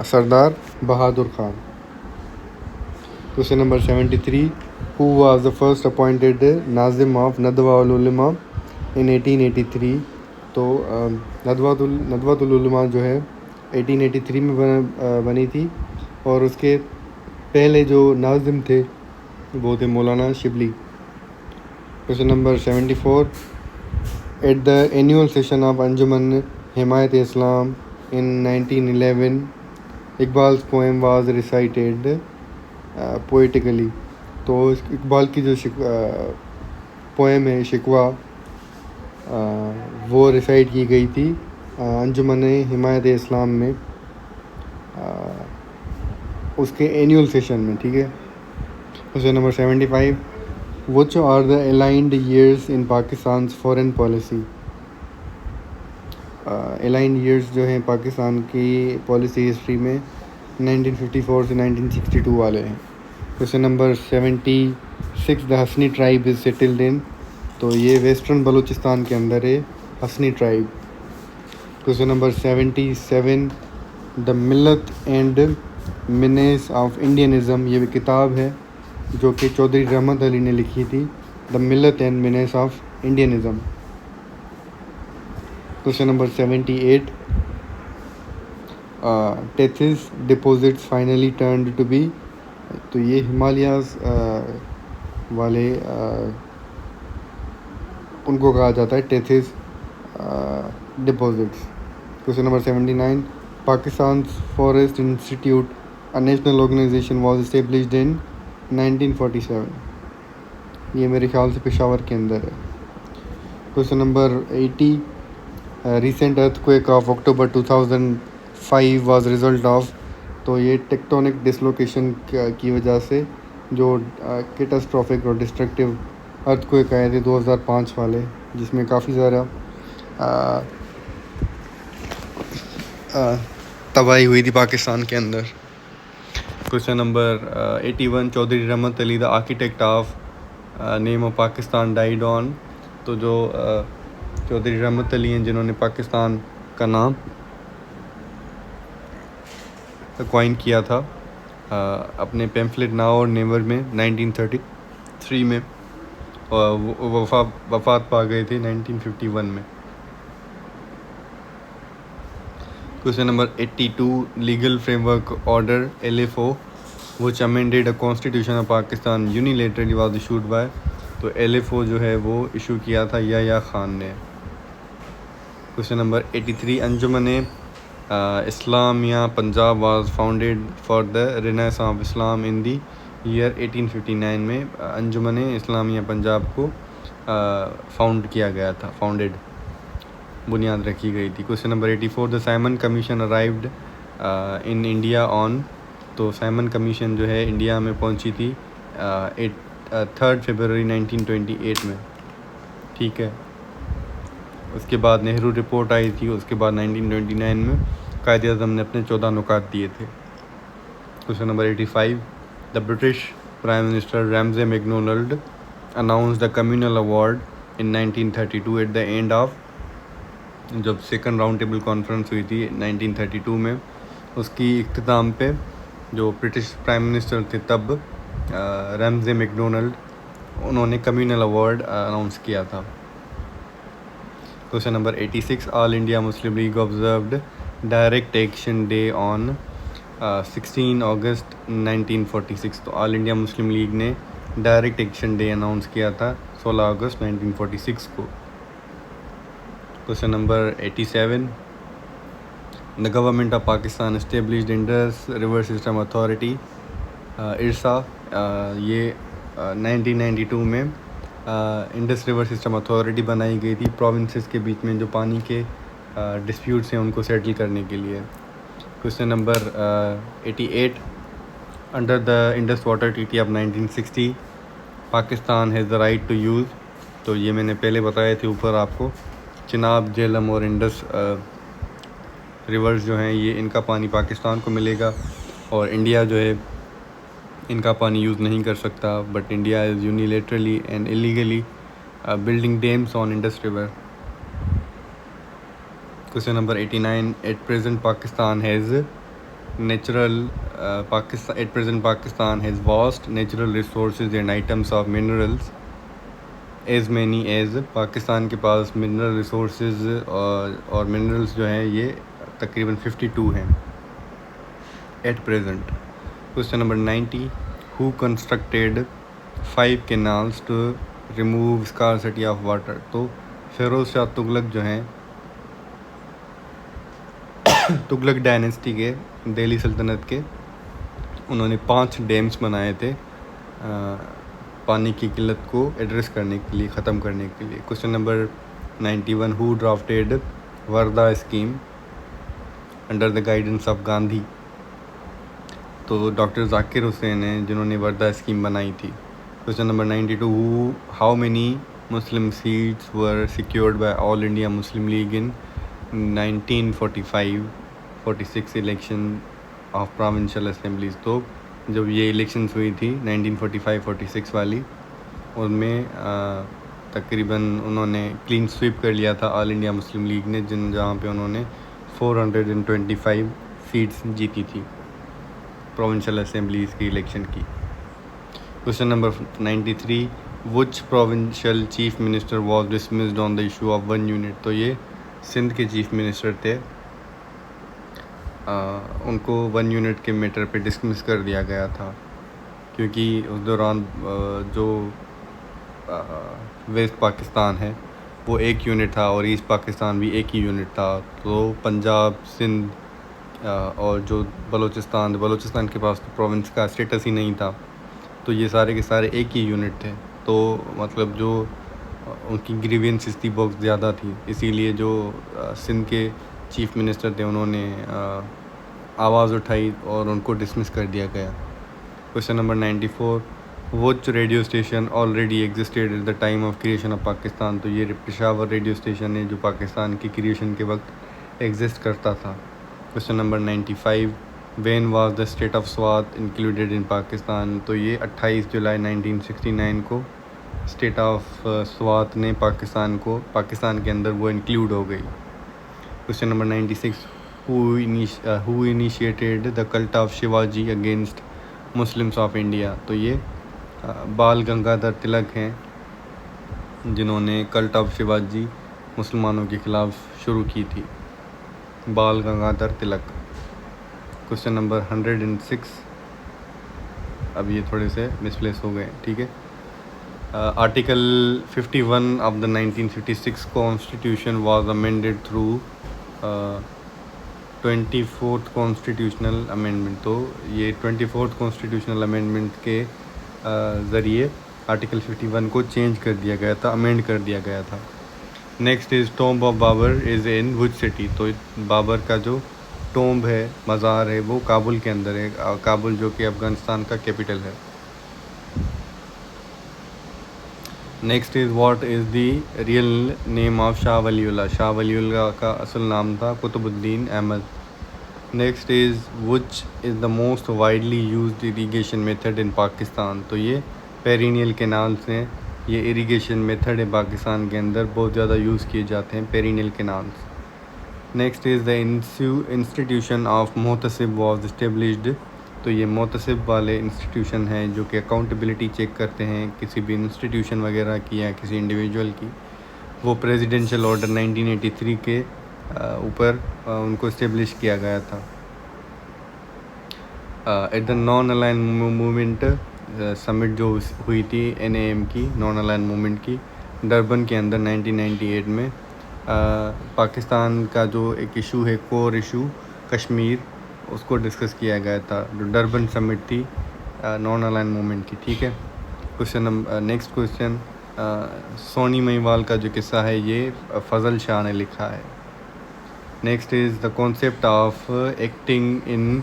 Sardar Bahadur Khan. Question number 73, who was the first appointed Nazim of Nadwa ul Ulama in 1883। तो नदवातुल उलमा जो है 1883 में बनी थी, और उसके पहले जो नाजिम थे वो थे Maulana Shibli. Question number 74, at the annual session of Anjuman Himayat Islam in 1911 Iqbal's poem was recited poetically. तो इकबाल की जो पोएम है शिकवा, वो रिसाइट की गई थी अंजुमन हिमायत इस्लाम में, उसके एनुअल सेशन में। ठीक है। Question number 75, which are the aligned years in Pakistan foreign policy. Aligned years जो हैं पाकिस्तान की पॉलिसी हिस्ट्री में 1954 से 1962 वाले हैं। Question number 76, the Hasani tribe is settled in. तो ये वेस्टर्न बलूचिस्तान के अंदर है Hasani tribe. Question number 77, the Millat and menace of इंडियनिज़म, ये भी किताब है जो कि चौधरी रहमत अली ने लिखी थी, the Millat and menace of Indianism. Question number 78, Tethys deposits finally turned to be. तो ये हिमालयाज़ वाले उनको कहा जाता है Tethys deposits. Question number 79, Pakistan forest institute a national organization was established in 1947। ये मेरे ख्याल से पेशावर के अंदर है। Question number 80, recent earthquake of October 2005 was result of. तो ये टेक्टोनिक डिसलोकेशन की वजह से जो कैटास्ट्रॉफिक और डिस्ट्रक्टिव अर्थक्वेक आए थे 2005 वाले, जिसमें काफ़ी ज़्यादा तबाही हुई थी पाकिस्तान के अंदर। क्वेश्चन नंबर 81, चौधरी रहमत Ali the architect of name of Pakistan died on. तो जो चौधरी रहमत अली हैं जिन्होंने पाकिस्तान का नाम क्वाइन किया था अपने पेम्फलेट नाउ और नेवर में 1933 में, और वफात पा गए थे 1951 में। Question number 82, legal framework order LFO which amended a constitution of Pakistan unilaterally was issued by. तो LFO जो है वो इशू किया था या खान ने। Question number 83, Anjuman Islamia Punjab was founded for the Renaissance of Islam in the year 1859 में अंजुमन इस्लामिया पंजाब को फाउंड किया गया था, फाउंडेड बुनियाद रखी गई थी। Question number 84, the Simon commission arrived in India on. तो साइमन कमीशन जो है इंडिया में पहुंची थी 3 फरवरी 1928 में। ठीक है। उसके बाद नेहरू रिपोर्ट आई थी, उसके बाद 1929 में कायद-ए-आज़म ने अपने 14 नुकात दिए थे। Question number 85, the British prime minister Ramsay MacDonald announce the communal award in 1932 at the end of. जब सेकंड राउंड टेबल कॉन्फ्रेंस हुई थी 1932 में, उसकी इख्तिताम पे जो ब्रिटिश प्राइम मिनिस्टर थे तब रैमजे मैकडोनाल्ड, उन्होंने कम्युनल अवार्ड अनाउंस किया था। Question number 86, all India Muslim League observed direct action day on 16 अगस्त 1946। तो ऑल इंडिया मुस्लिम लीग ने डायरेक्ट एक्शन डे अनाउंस किया था 16 अगस्त 1946 को। Question number 87, the government of Pakistan established Indus river system authority IRSA. ये 1992 में Indus river system authority बनाई गई थी प्रोविंसेस के बीच में जो पानी के डिस्प्यूट्स हैं उनको सेटल करने के लिए। Question number 88, under the Indus water treaty of 1960 Pakistan has the right to use. तो ये मैंने पहले बताए थे ऊपर आपको, चिनाब, झेलम और इंडस रिवर्स जो हैं ये इनका पानी पाकिस्तान को मिलेगा, और इंडिया जो है इनका पानी यूज़ नहीं कर सकता। But India is unilaterally and illegally building dams on Indus river. Question number 89, at present Pakistan has natural Pakistan at present Pakistan has vast natural resources and items of minerals as many as Pakistan के पास mineral resources और minerals जो हैं ये तकरीबन 52 हैं at present. Question number 90, who constructed 5 canals to remove scarcity of water. तो फ़िरोज़ शाह तुगलक जो हैं तुगलक डायनेस्टी के, दिल्ली सल्तनत के, उन्होंने 5 डैम्स बनाए थे पानी की किल्लत को एड्रेस करने के लिए, ख़त्म करने के लिए। Question number 91, who drafted Wardha scheme under the guidance of Gandhi. तो डॉक्टर जाकिर हुसैन हैं जिन्होंने वर्धा स्कीम बनाई थी। Question number 92, how many Muslim seats were secured by all India Muslim league in 1945-46 election of provincial assemblies. तो जब ये इलेक्शंस हुई थी 1945-46 वाली, उनमें तकरीबन उन्होंने क्लीन स्वीप कर लिया था ऑल इंडिया मुस्लिम लीग ने, जहाँ पे उन्होंने 425 सीट्स जीती थी प्रोविंशियल असेंबलीज की इलेक्शन की। Question number 93, which provincial chief minister was dismissed on the issue of 1 unit. तो ये सिंध के चीफ मिनिस्टर थे, उनको 1 यूनिट के मैटर पे डिसमिस कर दिया गया था क्योंकि उस दौरान जो वेस्ट पाकिस्तान है वो 1 यूनिट था और ईस्ट पाकिस्तान भी 1 ही यूनिट था। तो पंजाब, सिंध और जो बलूचिस्तान के पास तो प्रोविंस का स्टेटस ही नहीं था, तो ये सारे के सारे 1 ही यूनिट थे। तो मतलब जो उनकी ग्रीवेंसेस थी बहुत ज़्यादा थी, इसीलिए जो सिंध के चीफ मिनिस्टर थे उन्होंने आवाज़ उठाई और उनको डिसमिस कर दिया गया। Question number 94, which radio station already existed at the time of creation of Pakistan. तो ये पेशावर रेडियो स्टेशन है जो पाकिस्तान की क्रिएशन के वक्त एग्जिस्ट करता था। Question number 95, when was the state of Swat included in Pakistan. तो ये 28 जुलाई 1969 को स्टेट ऑफ स्वात ने पाकिस्तान के अंदर वो इंक्लूड हो गई। Question number 96, who initiated the cult of Shivaji against Muslims of India. तो ये बाल गंगाधर तिलक हैं जिन्होंने कल्ट ऑफ शिवाजी मुसलमानों के ख़िलाफ़ शुरू की थी, बाल गंगाधर तिलक। क्वेश्चन नंबर 106, अब ये थोड़े से मिसप्लेस हो गए, ठीक है। Article 51 of the 1956 constitution was amended through 24th constitutional amendment. तो ये 24th कॉन्स्टिट्यूशनल अमेंडमेंट के ज़रिए आर्टिकल 51 को चेंज कर दिया गया था, अमेंड कर दिया गया था। Next is tomb of Babur is in which city. तो बाबर का जो टॉम्ब है, मज़ार है, वो काबुल के अंदर है, काबुल जो कि अफ़गानिस्तान का कैपिटल है। Next is what is the real name of Shah Waliullah. Shah Waliullah का असल नाम था Qutbuddin Ahmad. Next is which is the most widely used irrigation method in Pakistan. तो ये पेरिनियल कैनाल्स हैं, ये इरीगेशन मेथड है पाकिस्तान के अंदर, बहुत ज़्यादा यूज़ किए जाते हैं perennial canals. Next is the institution of Mohtasib was established. तो ये मोहतसिब वाले इंस्टीट्यूशन हैं जो कि अकाउंटेबिलिटी चेक करते हैं किसी भी इंस्टीट्यूशन वगैरह की या किसी इंडिविजुअल की। वो प्रेसिडेंशियल ऑर्डर 1983 के ऊपर उनको इस्टेब्लिश किया गया था। At the non align movement summit जो हुई थी NAM की, नॉन अलाइन मूवमेंट की, डरबन के अंदर 1998 में पाकिस्तान का जो एक इशू है, कोर इशू कश्मीर, उसको डिस्कस किया गया था। जो डरबन समिट थी नॉन अलाइन मूवमेंट की, ठीक है। Question number next question, Sohni Mahiwal का जो किस्सा है ये फजल शाह ने लिखा है। Next is the concept of acting in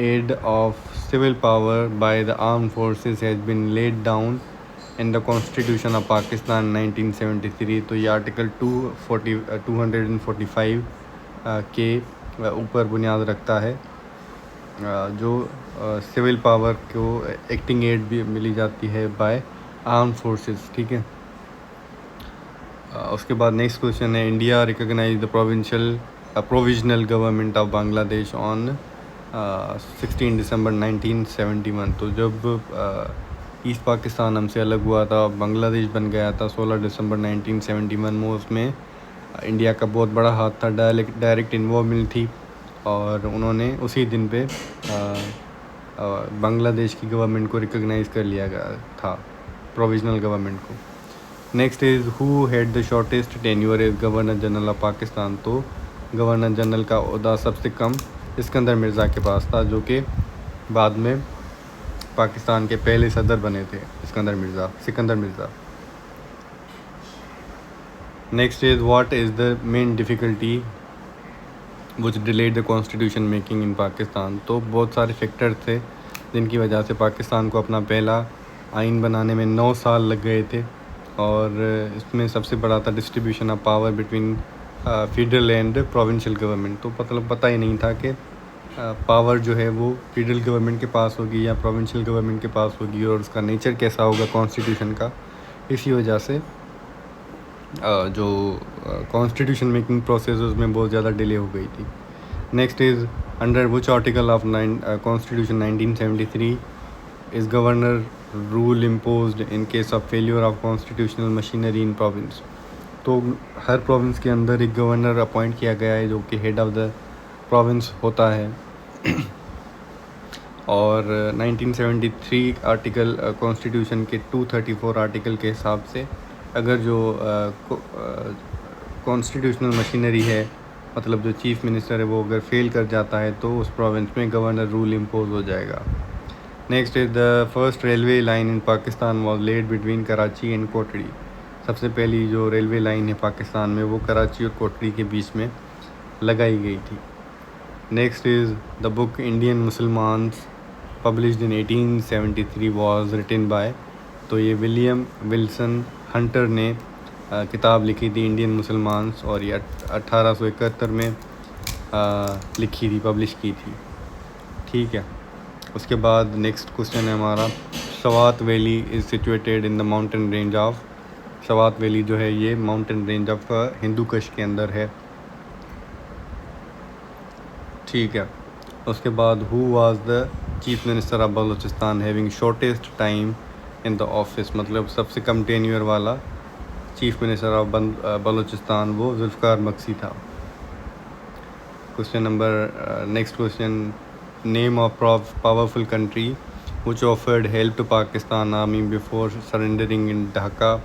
aid of civil power by the arm forces has been laid down in the constitution of Pakistan 1973। तो ये आर्टिकल 245 के ऊपर बुनियाद रखता है, जो सिविल पावर को एक्टिंग एड भी मिली जाती है बाय आर्म फोर्सेस, ठीक है। उसके बाद नेक्स्ट क्वेश्चन है, India recognize the provisional government of Bangladesh on 16 December 1971। तो जब ईस्ट पाकिस्तान हमसे अलग हुआ था, बांग्लादेश बन गया था 16 दिसंबर 1971 में, उसमें इंडिया का बहुत बड़ा हाथ था, डायरेक्ट इन्वॉल्वमेंट थी। और उन्होंने उसी दिन पे बांग्लादेश की गवर्नमेंट को रिकॉग्नाइज़ कर लिया गया था, प्रोविजनल गवर्नमेंट को। Next is who had the shortest tenure as governor general of Pakistan. तो गवर्नर जनरल का ओहदा सबसे कम सिकंदर मिर्ज़ा के पास था, जो कि बाद में पाकिस्तान के पहले सदर बने थे, Sikandar Mirza. Next is what is the main difficulty which delayed the constitution making in Pakistan. तो बहुत सारे फैक्टर थे जिनकी वजह से पाकिस्तान को अपना पहला आइन बनाने में 9 साल लग गए थे। और इसमें सबसे बड़ा था distribution of power between federal and provincial government. तो मतलब पता ही नहीं था कि पावर जो है वो फेडरल गवर्नमेंट के पास होगी या प्रोविंशियल गवर्नमेंट के पास होगी, और उसका नेचर कैसा होगा कॉन्स्टिट्यूशन का। इसी वजह से जो कॉन्स्टिट्यूशन मेकिंग प्रोसेस उसमें बहुत ज़्यादा डिले हो गई थी। Next is under which article of constitution 1973 is governor rule imposed in case of failure of constitutional machinery in province. तो हर प्रोविंस के अंदर एक गवर्नर अपॉइंट किया गया है, जो कि हेड ऑफ़ द प्रोविंस होता है। और 1973 आर्टिकल कॉन्स्टिट्यूशन के 234 आर्टिकल के हिसाब से अगर जो कॉन्स्टिट्यूशनल मशीनरी है, मतलब जो चीफ़ मिनिस्टर है, वो अगर फेल कर जाता है तो उस प्रोविंस में गवर्नर रूल इम्पोज हो जाएगा। Next is the first railway line in Pakistan was laid between Karachi and Kotri. सबसे पहली जो रेलवे लाइन है पाकिस्तान में, वो कराची और कोटड़ी के बीच में लगाई गई थी। Next is the book Indian Musalmans published in 1873 was written by. तो ये विलियम विल्सन हंटर ने किताब लिखी थी इंडियन मुसलमान्स, और ये 1871 में लिखी थी, पब्लिश की थी। ठीक है। उसके बाद नेक्स्ट क्वेश्चन है हमारा, Swat valley is situated in the mountain range of. Swat valley जो है ये mountain range of Hindu Kush के अंदर है। ठीक है। उसके बाद who was the chief minister of Balochistan having shortest time in the office. मतलब सबसे कम टेन्योर वाला चीफ मिनिस्टर ऑफ बलूचिस्तान वो जुल्फ़िकार मक्सी था। Question number next question, name of powerful country which offered help to Pakistan army before surrendering in Dhaka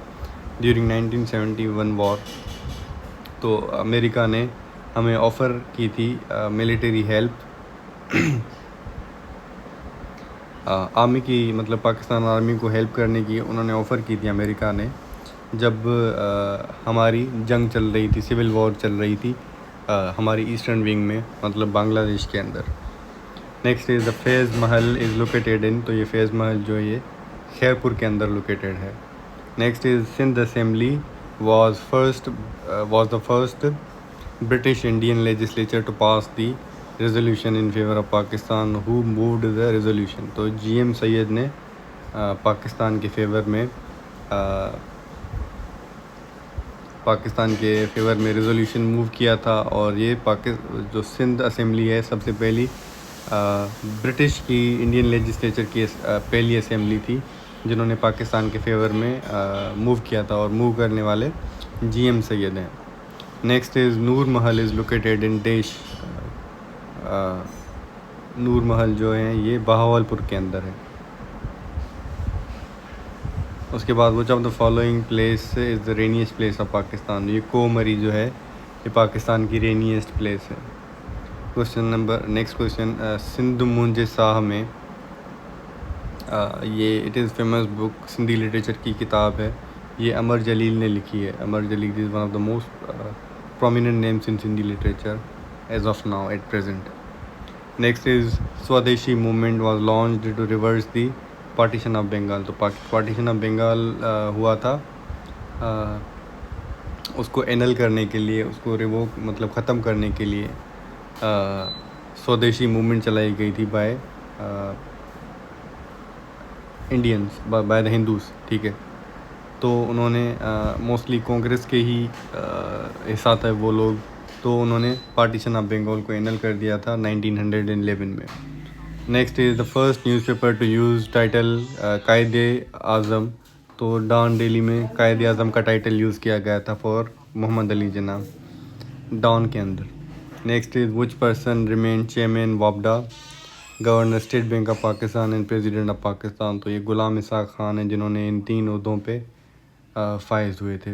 during 1971 war। तो America ने हमें offer की थी मिलिट्री हेल्प आर्मी की, मतलब पाकिस्तान आर्मी को हेल्प करने की उन्होंने ऑफ़र की थी अमेरिका ने, जब हमारी जंग चल रही थी, सिविल वॉर चल रही थी हमारी ईस्टर्न विंग में, मतलब बांग्लादेश के अंदर। Next is the Faiz Mahal is located इन। तो ये फैज़ महल जो है ये खैरपुर के अंदर लोकेटेड है। Next is Sindh assembly was the first British Indian legislature to pass the resolution in favour of Pakistan. Who moved the resolution. तो GM सैयद ने पाकिस्तान के फेवर में रेजोल्यूशन मूव किया था। और ये जो सिंध असेंबली है सबसे पहली ब्रिटिश की इंडियन लेजिस्लेचर की पहली असेंबली थी जिन्होंने पाकिस्तान के फेवर में मूव किया था, और मूव करने वाले GM सैयद हैं। Next is Noor Mahal is located इन देश। नूर महल जो है ये बहावलपुर के अंदर है। उसके बाद which of the following place is the rainiest place of Pakistan. ये कोमरी जो है ये पाकिस्तान की रेनिएस्ट प्लेस है। नेक्स्ट क्वेश्चन, सिंधु मुंजे शाह में ये it is famous book, Sindhi literature की किताब है, ये अमर जलील ने लिखी है। Amar Jaleel is one of the most prominent names in Sindhi literature as of now at present. Next is Swadeshi movement was launched to reverse the partition of Bengal. तो पार्टीशन ऑफ बंगाल हुआ था, उसको एनल करने के लिए, उसको रिवोक मतलब ख़त्म करने के लिए स्वदेशी मूवमेंट चलाई गई थी by Indians, by the Hindus. ठीक है। तो उन्होंने मोस्टली कांग्रेस के ही हिस्सा था वो लोग, तो उन्होंने पार्टीशन ऑफ बंगाल को एनल कर दिया था 1911 में। Next is the first newspaper to use title Quaid-e Azam. तो डॉन डेली में कायदे आज़म का टाइटल यूज़ किया गया था फॉर मोहम्मद अली जिन्ना डॉन के अंदर। Next is which person remain chairman वापडा, governor State Bank of Pakistan and president of Pakistan. तो ये गुलाम इसाक खान है जिन्होंने इन 3 ओहदों पे फाइज हुए थे,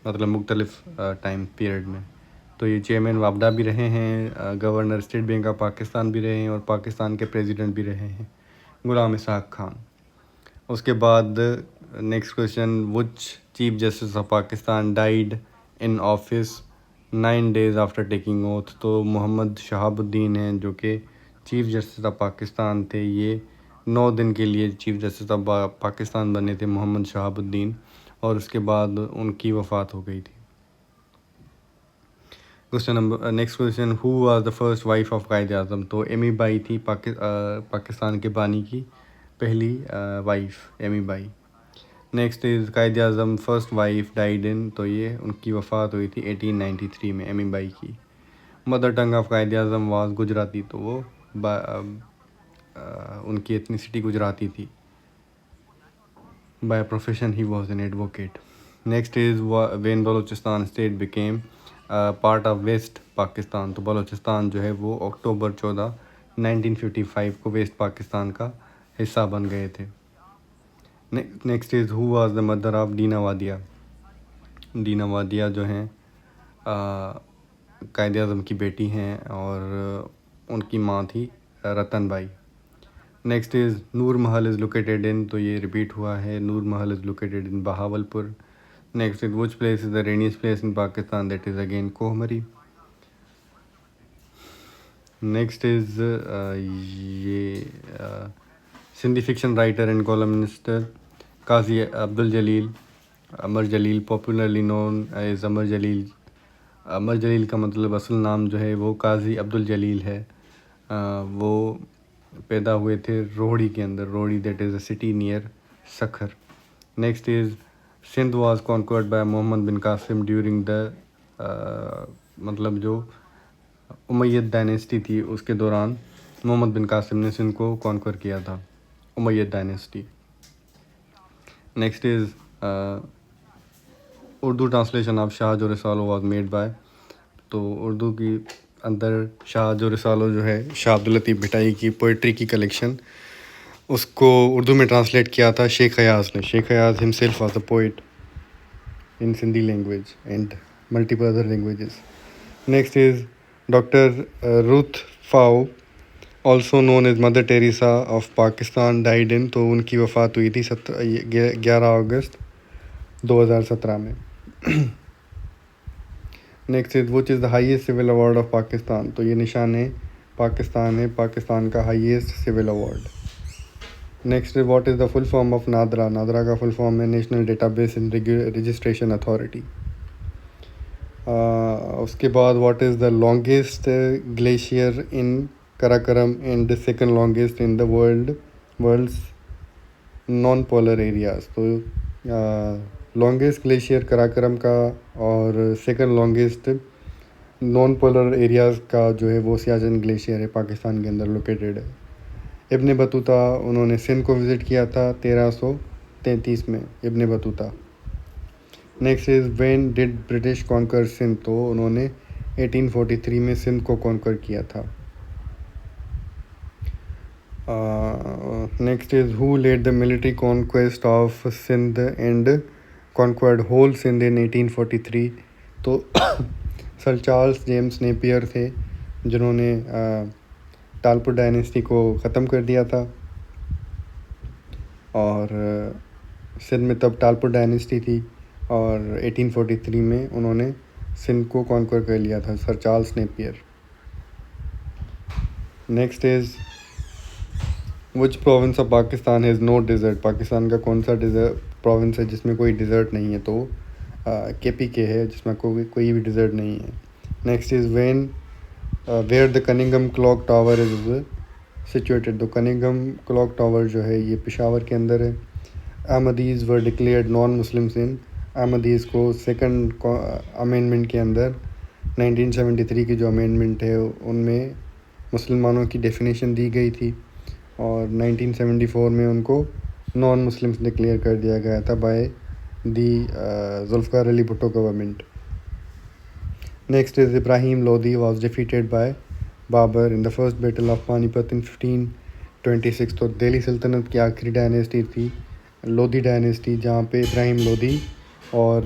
मतलब मुख्तलिफ टाइम पीरियड में। तो ये चेयरमैन वापडा भी रहे हैं, governor State Bank of Pakistan भी रहे हैं और पाकिस्तान के प्रेसिडेंट भी रहे हैं गुलाम इसाक खान। उसके बाद next question, which chief justice of Pakistan died in office 9 days after taking oath. तो मोहम्मद शहाबुद्दीन हैं जो कि चीफ जस्टिस ऑफ पाकिस्तान थे। ये 9 दिन के लिए चीफ जस्टिस ऑफ पाकिस्तान बने थे मोहम्मद शहाबुद्दीन, और उसके बाद उनकी वफ़ात हो गई थी। Question number next question, who was the first wife of Quaid Azam. तो एमी बाई थी पाकिस्तान के बानी की पहली वाइफ Emi Bai. Next is Quaid Azam first wife died in. तो ये उनकी वफ़ात हुई थी 1893 में एमी बाई की। Mother tongue of Quaid Azam was Gujarati. तो वो उनकी एथनिसिटी गुजराती थी। By profession he was an advocate. Next is when Balochistan state became part of west Pakistan. तो बलूचिस्तान जो है वो अक्टूबर 14, 1955 को वेस्ट पाकिस्तान का हिस्सा बन गए थे। Next is who was the mother of Dina Wadia. Dina Wadia जो हैं कायद आज़म की बेटी हैं और उनकी माँ थी रतन by. Next is Noor Mahal is located इन। तो ये रिपीट हुआ है, Noor Mahal is located in Bahawalpur. Next is which place is the rainiest place in Pakistan, that is again Kohmari. Next is ये Sindhi fiction writer and columnist Qazi Abdul Jaleel Amar Jaleel, popularly known as Amar Jaleel. Amar Jaleel का मतलब असल नाम जो है वो काजी अब्दुल जलील है। वो पैदा हुए थे रोहड़ी के अंदर, Rohri that is a city near Sukkur. Next is Sindh was conquered by Mohammad bin Qasim during the मतलब जो उमैयद डायनेस्टी थी उसके दौरान मोहम्मद बिन कासिम ने सिंध को कॉन्क्वर किया था, Umayyad dynasty. Next is Urdu translation of Shah जो रिसालो वाज मेड बाय। तो उर्दू की अंदर शाह जो रिसालो जो है शाह अब्दुल लतीफ़ भिटाई की पोइट्री की कलेक्शन, उसको उर्दू में ट्रांसलेट किया था शेख अयाज़ ने। Sheikh Ayaz himself was a poet in Sindhi language and multiple other languages. Next is doctor Ruth Pfau also known as Mother Teresa of Pakistan died in. तो उनकी वफ़ात हुई थी 11 अगस्त 2017 में। Next is which is the highest civil award of Pakistan. तो ये निशान है पाकिस्तान का highest civil award. Next is what is the full form of NADRA. NADRA का फुल फॉर्म है national database and registration authority. उसके बाद what is the longest glacier in Karakoram and second longest in the world's non polar areas. तो longest glacier Karakoram का और second longest non polar areas का जो है वो सियाचिन ग्लेशियर है, पाकिस्तान के अंदर लोकेटेड है। इब्न बतूता उन्होंने सिंध को विज़िट किया था 1333 में, Ibn Battuta. Next is when did British conquer Sindh. तो उन्होंने 1843 में सिंध को कॉन्कर किया था। Next is who led the military conquest of Sindh and conquered whole Sindh in 1843। तो सर चार्ल्स जेम्स नेपियर थे जिन्होंने टालपुर डायनेस्टी को ख़त्म कर दिया था, और सिंध में तब टालपुर डायनेस्टी थी, और 1843 में उन्होंने सिंध को कॉन्कर कर लिया था, sir Charles Napier. Next is which province of Pakistan has no desert. Pakistan का कौन सा प्रोविंस है जिसमें कोई डिज़र्ट नहीं है। तो KPK है जिसमें कोई भी डिज़र्ट नहीं है। Next is where the Cunningham clock tower is situated. तो कनिंगम क्लॉक टावर जो है ये पेशावर के अंदर है। Ahmadis were declared non Muslims in. Ahmadis को सेकंड अमेंडमेंट के अंदर 1973 की जो अमेंडमेंट है उनमें मुसलमानों की डेफिनेशन दी गई थी और 1974 में उनको नॉन मुस्लिम्स डिक्लेयर कर दिया गया था by the Zulfikar Ali Bhutto government. Next is Ibrahim Lodi was defeated by Babur in the first battle of Panipat in 1526. तो दिल्ली सल्तनत की आखिरी डायनेस्टी थी लोधी डायनेस्टी, जहाँ पे इब्राहिम लोधी और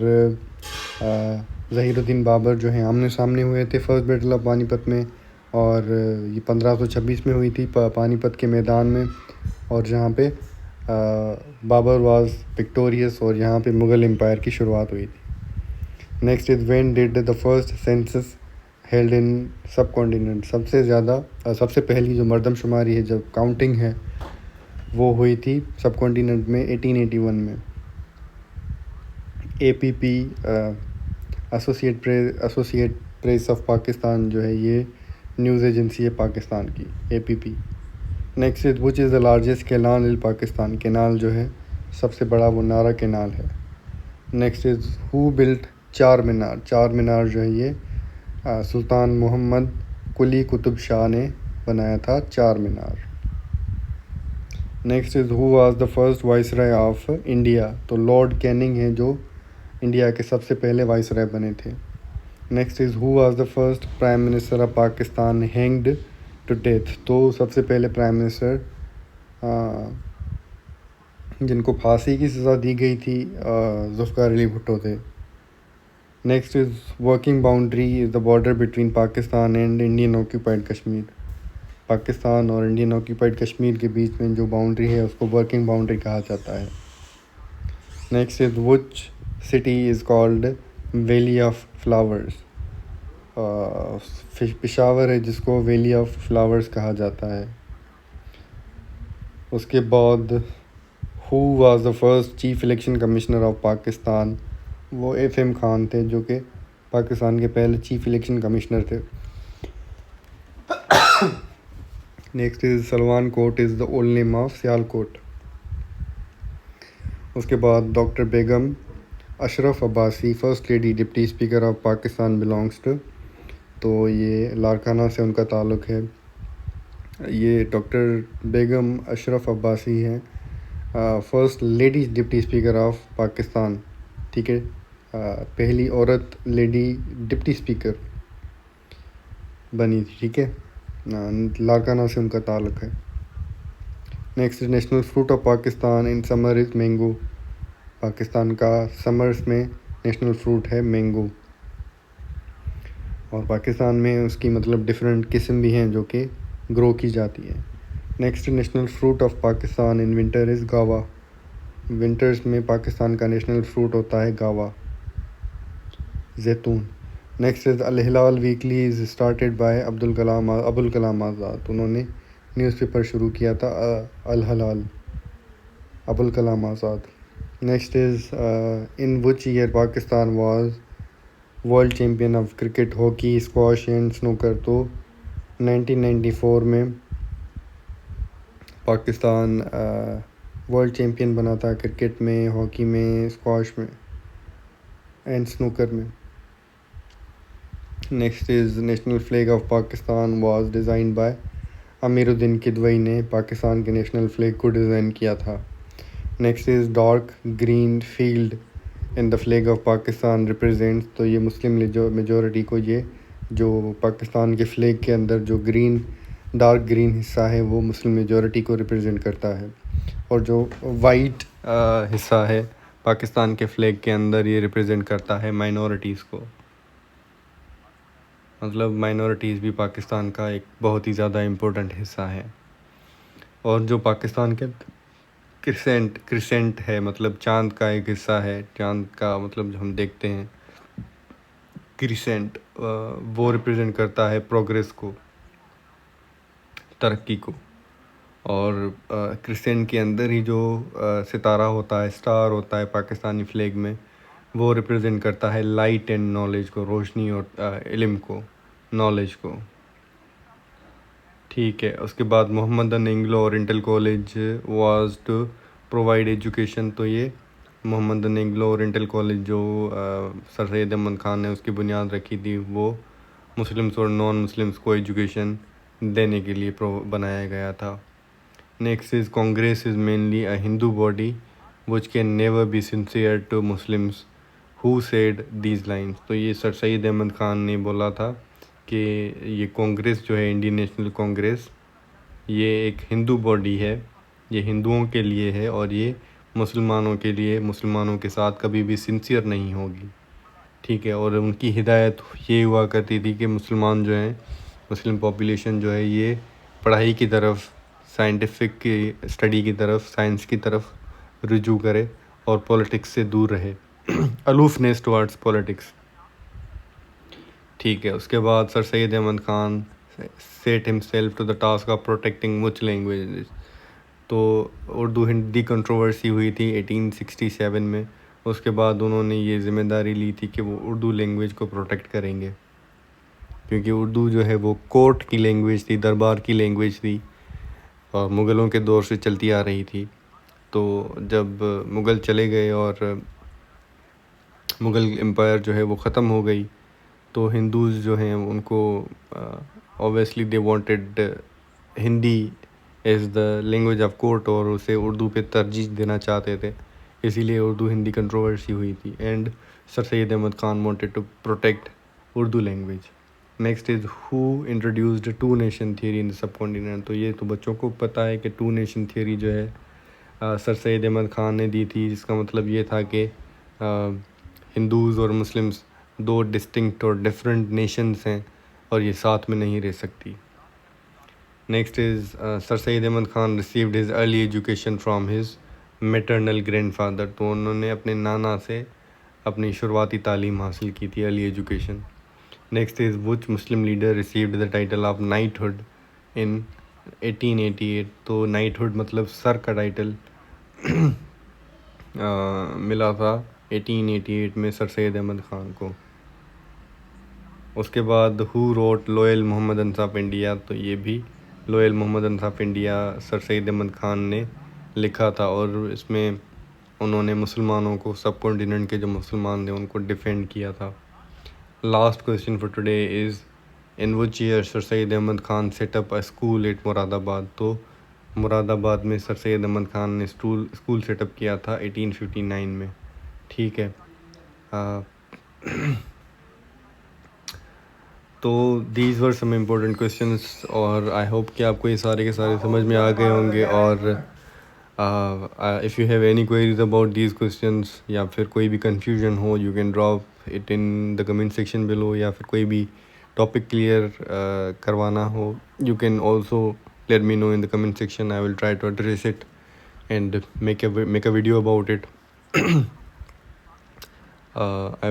ज़हीरुद्दीन बाबर जो हैं आमने सामने हुए थे फर्स्ट बैटल ऑफ पानीपत में. और ये 1526 में हुई थी पानीपत के मैदान में, और जहाँ पे बाबर वाज विक्टोरियस और यहाँ पे मुग़ल एम्पायर की शुरुआत हुई थी. Next is when did the first census held in सब कॉन्टिनेंट. सबसे पहली जो मरदमशुमारी है, जब काउंटिंग है, वो हुई थी सब कॉन्टिनेंट में 1881 में. APP associate press of Pakistan जो है ये न्यूज़ एजेंसी है पाकिस्तान की, APP. Next is which is the largest canal in Pakistan. Canal जो है सबसे बड़ा वो नारा कैनाल है. नेक्स्ट इज़ हु बिल्ट चार मीनार. चार मीनार जो है ये सुल्तान मोहम्मद कुली कुतुब शाह ने बनाया था Char Minar. Next is who was the first viceroy of India. तो लॉर्ड कैनिंग है जो इंडिया के सबसे पहले वाइसराय बने थे. Next is who was the first prime minister of Pakistan hanged to death. तो सबसे पहले प्राइम मिनिस्टर जिनको फांसी की सज़ा दी गई थी जुल्फ़िकार अली भुट्टो थे. Next is working boundary is the border between Pakistan and Indian occupied Kashmir. Pakistan और इंडियन ऑक्यूपाइड कश्मीर के बीच में जो बाउंड्री है उसको वर्किंग बाउंड्री कहा जाता है. Next is which city is called valley of flowers. Peshawar है जिसको वैली ऑफ फ्लावर्स कहा जाता है. उसके बाद who was the first chief election commissioner of Pakistan. वो FM खान थे जो कि पाकिस्तान के पहले चीफ इलेक्शन कमिश्नर थे. Next is Salman Kot is the old name of Sialkot. उसके बाद doctor Begum Ashraf Abbasi first lady deputy speaker of Pakistan belongs to. तो ये लारकाना से उनका ताल्लुक़ है. ये डॉक्टर बेगम अशरफ अब्बासी हैं first lady deputy speaker of Pakistan. ठीक है, पहली औरत लेडी डिप्टी स्पीकर बनी थी. ठीक है, लारकाना से उनका ताल्लुक़ है. Next national fruit of Pakistan in summer is mango. Pakistan का समर्स में नेशनल फ्रूट है मैंगो. और पाकिस्तान में उसकी मतलब डिफरेंट किस्म भी हैं जो कि ग्रो की जाती है. Next national fruit of Pakistan in winter is guava. Winters में पाकिस्तान का नेशनल फ्रूट होता है गावा, जैतून. Next is Al Hilal weekly is started by Abdul Kalam Azad. उन्होंने न्यूज़पेपर शुरू किया था Al Hilal, Abul Kalam Azad. Next is in which year Pakistan was world champion of cricket, hockey, squash and snooker. तो 1994 में पाकिस्तान वर्ल्ड चैम्पियन बना था क्रिकेट में, हॉकी में, स्क्वाश में एंड स्नूकर में. Next is national flag of Pakistan was design by Amiruddin Kidwai ने पाकिस्तान के नेशनल फ्लैग को डिज़ाइन किया था. Next is dark green field in the flag of Pakistan represents. तो ये मुस्लिम मेजॉरिटी को, ये जो पाकिस्तान के फ्लैग के अंदर जो डार्क ग्रीन हिस्सा है वो मुस्लिम मेजॉरिटी को रिप्रेजेंट करता है. और जो वाइट हिस्सा है पाकिस्तान के फ्लैग के अंदर ये रिप्रेजेंट करता है माइनॉरिटीज़ को. मतलब माइनॉरिटीज़ भी पाकिस्तान का एक बहुत ही ज़्यादा इम्पोर्टेंट हिस्सा है. और जो पाकिस्तान के क्रिसेंट है, मतलब चांद का एक हिस्सा है, चांद का मतलब जो हम देखते हैं क्रिसेंट, वो रिप्रेजेंट करता है प्रोग्रेस को, तरक्की को. और क्रिसेंट के अंदर ही जो सितारा होता है, स्टार होता है पाकिस्तानी फ्लैग में, वो रिप्रेजेंट करता है लाइट एंड नॉलेज को, रोशनी और इल्म को, नॉलेज को. ठीक है, उसके बाद Mohammedan Anglo Oriental College was to provide education. तो ये मोहम्मदन एंग्लो ओरिएंटल कॉलेज जो सर सैयद अहमद ख़ान ने उसकी बुनियाद रखी थी, वो मुस्लिम्स और नॉन मुस्लिम्स को एजुकेशन देने के लिए बनाया गया था। Next is Congress is mainly a Hindu body which can never be sincere to Muslims who said these lines. तो ये सर सैयद अहमद ख़ान ने बोला था कि ये कांग्रेस जो है, इंडियन नेशनल कांग्रेस, ये एक हिंदू बॉडी है, ये हिंदुओं के लिए है और ये मुसलमानों के लिए, मुसलमानों के साथ कभी भी सिंसियर नहीं होगी, ठीक है। और उनकी हिदायत ये हुआ करती थी कि मुसलमान जो हैं, मुस्लिम पॉपुलेशन जो है, ये पढ़ाई की तरफ, साइंटिफिक की स्टडी की तरफ, साइंस की तरफ रुजू करे और पॉलिटिक्स से दूर रहे अलूफनेस टुवर्ड्स पॉलिटिक्स, ठीक है। उसके बाद Sir Syed Ahmad Khan set himself to the task of protecting which language. तो उर्दू हिंदी कंट्रोवर्सी हुई थी 1867 में। उसके बाद उन्होंने ये ज़िम्मेदारी ली थी कि वो उर्दू लैंग्वेज को प्रोटेक्ट करेंगे, क्योंकि उर्दू जो है वो कोर्ट की लैंग्वेज थी, दरबार की लैंग्वेज थी और मुग़लों के दौर से चलती आ रही थी। तो जब मुग़ल चले गए और मुग़ल एम्पायर जो है वो ख़त्म हो गई, तो हिंदूज़ जो हैं उनको obviously they wanted Hindi as the language of court और उसे उर्दू पे तरजीह देना चाहते थे, इसीलिए उर्दू हिंदी कंट्रोवर्सी हुई थी। And Sir Syed Ahmad Khan wanted to protect Urdu language. Next is who introduced two nation theory in the subcontinent. तो ये तो बच्चों को पता है कि टू नेशन थियरी जो है सर सैयद अहमद ख़ान ने दी थी, जिसका मतलब ये था कि हिंदूज़ और मुस्लिम्स दो डिस्टिंक्ट और डिफरेंट नेशंस हैं और ये साथ में नहीं रह सकती। Next is Sir Syed Ahmad Khan received his early education from his maternal grandfather. तो उन्होंने अपने नाना से अपनी शुरुआती तालीम हासिल की थी, early education. Next is which Muslim leader received the title of knighthood in 1888। तो नाइटहुड मतलब सर का टाइटल मिला था 1888 में सर सैयद अहमद ख़ान को। उसके बाद who wrote loyal Mohammedans of India. तो ये भी loyal Mohammedans of India sir Syed Ahmad Khan ने लिखा था और इसमें उन्होंने मुसलमानों को, सब कॉन्टिनेंट के जो मुसलमान थे उनको डिफेंड किया था। Last question for today is in which year Sir Syed Ahmad Khan set up a school at Moradabad. तो मुरादाबाद में सर सैयद अहमद ख़ान ने स्कूल सेटअप किया था 1859 में, ठीक है। तो these were some important questions और आई होप कि आपको ये सारे के सारे समझ में आ गए होंगे। और if you have any queries about these questions या फिर कोई भी कन्फ्यूजन हो, you can drop it in the comment section below, या फिर कोई भी टॉपिक क्लियर करवाना हो, you can also let me know in the comment section. I will try to address it and make a video about it. I will